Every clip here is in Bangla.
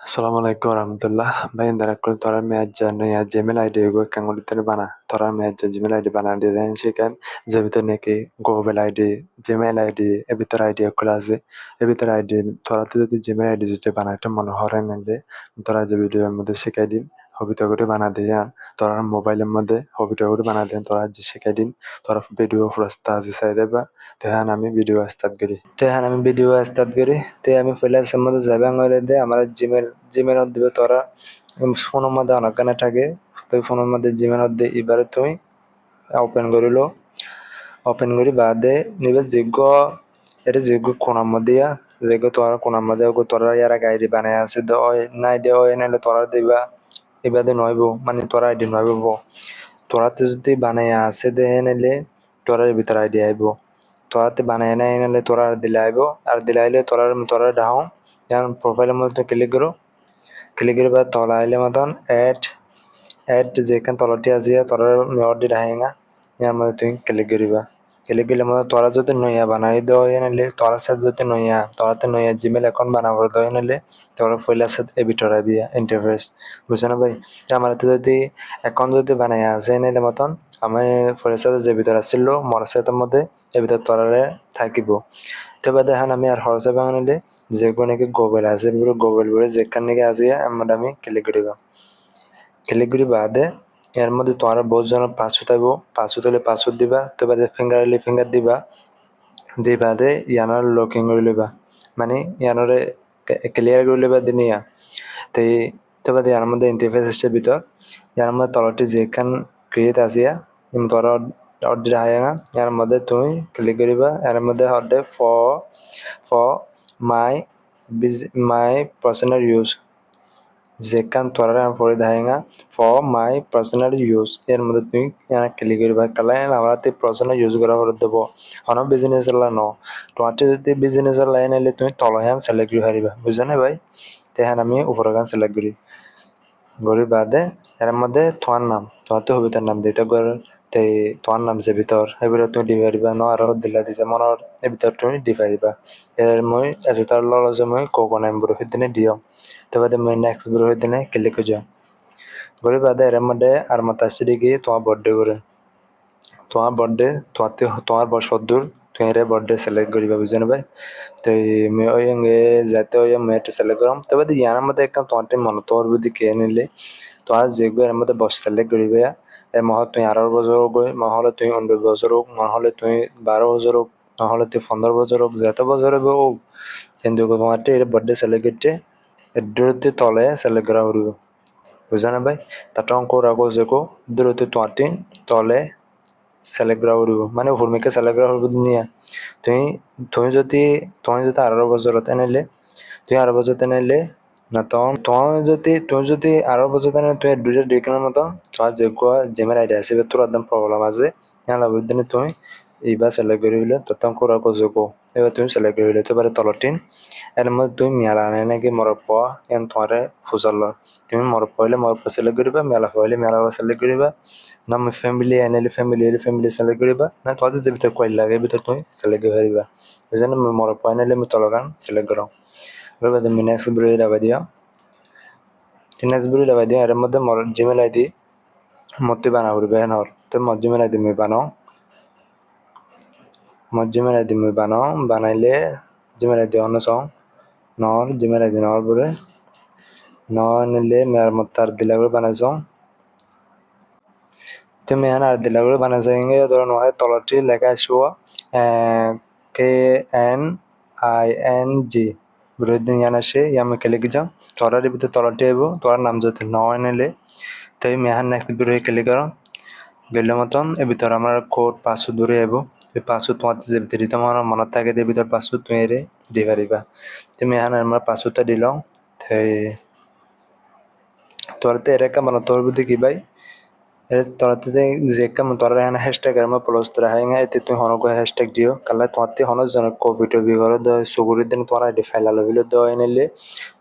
Assalamualaikum warahmatullah. Bayin darakul torar meja ya Gmail ID go kangul tene bana. Torar meja Gmail ID bana design shikan zebitor neki Google ID, Gmail ID, ebitor ID klase, ebitor ID torar te Gmail ID jute bana একটা মনে হরে নালে তোরা যে ভিডিওর মধ্যে শিখাই দিন হবিটা করে বানা দেন তোরা মোবাইলের মধ্যে হবিটা করে বানা দেন তোরা যে শিখাই দিন তোরা ভিডিও প্রস্তা যে সাই দেবা তেহান আমি ভিডিও স্টার্ট করি তে আমি ফ্রিল্যান্সের মধ্যে যাবে আঙুলে দে আমার জিমেল দিবে তোরা ফোনের মধ্যে অনেক গানে থাকে তুই ফোনের মধ্যে জিমেল দে এবারে তুই ওপেন করি বাদে নিবে যোগ্য কোনার মধ্যে যোগ্য তোরা কোনার মধ্যে তোরা ইয়ার আইডি বানায় আছে তো নাই দে ওই নাইলে তোরা দিবা এবারে নইব মানে তোরা আইডি নইব তোরাতে যদি বানায় আছে দে নাইলে তোরা ভিতর আইডি আইব তোরাতে বানায় নাই নাইলে তোরা দিলে আইব আর দিলে আইলে তোরা ডাও যেমন প্রোফাইলের মধ্যে ক্লিক করে বা তলা আইলে মতন এড যেখানে তলটি আসিয়া তোরা মেয়রটি ডাহেঙ্গা ইয়ার মধ্যে তুই ক্লিক করলে মধ্যে তোরা যদি নইয়া বানাই দেওয়া নাইলে তোরা সাথে যদি তোরাতে নইয়া জিমেল অ্যাকাউন্ট বানাবো দেওয়া নাইলে তোরা ফইলার সাথে এবিটর আইবিয়া ইন্টারফেস বুঝছো না ভাই আমার যদি অ্যাকাউন্ট যদি বানাই আছে নাইলে মতন আমি ফইলার সাথে যে ভিতর আসছিল মোর সাথে মধ্যে এ ভিতর তোরারে থাকিব তো বাদে এখন আমি আর হরসে বানাইলে যে কোনো নাকি গুগল আছে গুগল বলে যেখান নাকি আসিয়া আমি ক্লিক করি বাদে এর মধ্যে তোমার বহুত জনের পাসওয়ার্ড থাকবো পাসওয়ার্ড হলে পাসওয়ার্ড দিবা তো বাদে ফিঙ্গার হলে ফিঙ্গার দিবা দিয়ে বাদে ইয়ানোর লকিং করে লইবা মানে ইয়ানোরে ক্লিয়ার করে লইবা দিনিয়া তাই তো বাদে ইয়ার মধ্যে ইন্টারফেস আসছে ভিতর ইয়ার মধ্যে তলটি যেখান ক্রিয়েট আসিয়া তোর অর্ডার আয়া ইয়ার মধ্যে তুমি ক্লিক করিবা এর মধ্যে হচ্ছে for my my personal use যেখান তোরা পরে দেখাঙ্গা ফর মাই পার্সোনাল ইউজ এর মধ্যে তুমি ক্লিক করবা কালাই আমরা পার্সোনাল ইউজ করা করে দেবো অন বিজনেস ন তোমার যদি বিজনেস লাইন আইলে তুমি তলহান সিলেক্ট করে হারিবা বুঝছো না ভাই তেহান আমি উপর গান সিলেক্ট করি গরির বাদে এর মধ্যে তোমার নাম তোমার তো হবিতার নাম দিতে গর তাই তোমার নাম যে ভিতর এবারে তুমি দিবা পারিবা ন আরো দিলা দিতে মনের এ ভিতর তুমি দিবা দিবা এর মই এসে তার লজ মই কোকো নাম বুড়ো দিনে দিও তো বাদে মই নেক্সট বুড়ো দিনে ক্লিক যাও গরির বাদে এর মধ্যে আর মাতাসি দিকে তোমার বার্থডে করে তোমার বয়স দূর তুমি এর বার্থডে সিলেক্ট করিবা বুঝছো না ভাই তো ওই যাতে ওই মেয়েটা সিলেক্ট করাম তবে ইয়ার মধ্যে একটা তোমার মনে তোর বুদ্ধি কে নিলে তোমার যেগুলো এর মধ্যে বস সিলেক্ট করিবে এর মহ তুই 18 বছর হোক নহলে তুই 19 বছর হোক নহলে তুই 12 বছর হোক নহলে তুই 15 বছর হোক যত বছর হবে হোক কিন্তু তোমার এর বার্থডে সিলেক্ট করতে এর তলে সিলেক্ট করা হইব বুঝছো না ভাই তার অঙ্ক রাখো যেকো দূরত্ব তোমার তলে সিলেক্ট করা হইব মানে ভূমিকা সিলেক্ট করা হইব নিয়া তুমি তুমি যদি 18 বছরতে নাইলে তুই 18 বছরতে নাইলে না তখন তুমি যদি 18 বছরতে নাইলে তুই দুইটা ডিগ্রির মতন তোমার যে জিমেল আইডি আছে তোর একদম প্রবলেম আছে ইয়ালা বুঝদিনে তুমি এইবার সিলেক্ট করে হইলে তখন করা যোগ এবার তুমি সিলেক্ট করে হইলে তো পারে তলটিন এর মধ্যে তুমি মেলা আনে নাকি মরপ এন তোমারে ফুজল তুমি মরপ হইলে মরপ সিলেক্ট করিবা মেলা হইলে মেলা সিলেক্ট করিবা না ফ্যামিলি আনিলে ফ্যামিলি সিলেক্ট করিবা না তোমাদের যে ভিতরে কয়েল লাগে ভিতরে তুমি সিলেক্ট করে হইবা ওই জন্য মরপ আনিলে আমি তলগান সিলেক্ট করো এবার তুমি নেক্সট ব্রুই দাবাই দিও এর মধ্যে মোর জিমেল আইডি মতে বানা করবে হর তো মোর জিমেল আইডি মই বানাও বানাইলে জিমেল আইডি অন্য সং নর জিমেল আইডি নর বলে ন নিলে মেয়ার মতো আর দিলা করে বানাইছো তুমি এখন আর দিলা করে বানাইছো ধরো নয় তলটি লেখা আসবো KNING বিরোধী ইয়ান আসে আমি ক্লিক যাও তোরার ভিতরে তলটি আইব তোর নাম যদি নয় নিলে তাই মেহান নেক্সট বিরোধী ক্লিক করো গেলে মতন এর ভিতরে আমার কোড পাসওয়ার্ড দূরে আইব এই পাসওয়ার্ড তোমার যে ভিতরে তোমার মনে থাকে এর ভিতরে পাসওয়ার্ড তুমি এর দিয়ে পারিবা তুমি এখন আমার পাসওয়ার্ডটা দিলাম তাই তোরতে এর একটা মানে তোর বুদ্ধি কি ভাই তোরাতে যে কাম তোরা এখানে হ্যাশট্যাগ এর মধ্যে প্লাস তোরা হাইঙ্গা এতে তুই হনক হ্যাশট্যাগ দিও কালা তোমাতে হনক জন কোভিড বিগর দ সুগুরি দিন তোরা আইডি ফাইল লবিলে দ এনলে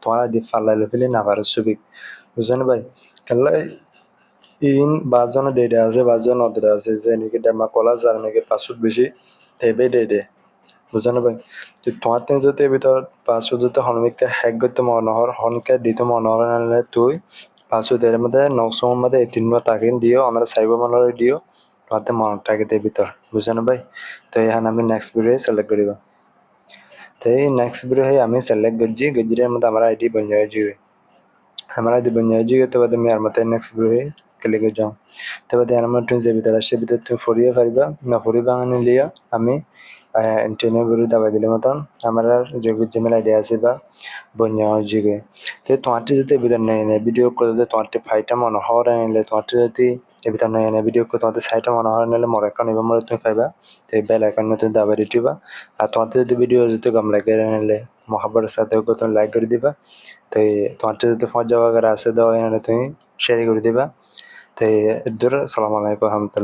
তোরা আইডি ফাইল লবিলে না পারে সুবিক বুঝছেন ভাই কালা ইন বাজন ডেটা আছে বাজন অদরা আছে যে নাকি ডেমা কলা যার নাকি পাসওয়ার্ড বেশি তেবে ডেডে বুঝছো না ভাই? তো তোমার থেকে যদি এর ভিতর পাসওয়ার্ড যদি হনমিকে হ্যাক করতে মনে হর হনকে দিতে মনে হর নাহলে তুই পাসওয়ার্ড এর মধ্যে নকশার মধ্যে এই তিনবার তাকে দিও আমরা সাইবার মালয় দিও তোমাতে মনে থাকে এর ভিতর বুঝছো না ভাই? তো এখানে আমি নেক্সট ভিডিও সিলেক্ট করিবা তো এই নেক্সট ভিডিও আমি সিলেক্ট করছি গজিরের মধ্যে আমার আইডি বন যাবে हमारा जो बन जाएगी तो बाद में यार मत नेक्स्ट वीडियो क्लिक कर जाऊँ तो बाद यार मत तुम जेबी तरह से भी तो तुम फोरिया करीबा ना फोरी बांगने लिया हमें इंटरनेट वीडियो दबा दिले मतन हमारा जो कुछ जिमेल आईडी আছে বা বন যাওয়া তো তোমারটি যদি ভিতর নেই নেই ভিডিও করে যদি তোমারটি ফাইটা মনে হওয়ার নিলে তোমারটি যদি এ ভিতর নেই নেই ভিডিও করে তোমাদের সাইটটা মনে হওয়ার নিলে মোর অ্যাকাউন্ট এবার মোর তুমি পাইবা তো এই বেল অ্যাকাউন্ট তুমি দাবা দিবা আর তোমাদের যদি ভিডিও যদি কম লাগে নিলে মহাব্বতের সাথে তুমি লাইক করে দিবা তো তোমার যদি ফজা वगैरह আছে দাও এখানে তুমি শেয়ার করে দিবা তো দূর আসসালামু আলাইকুম রহমতুল্লাহ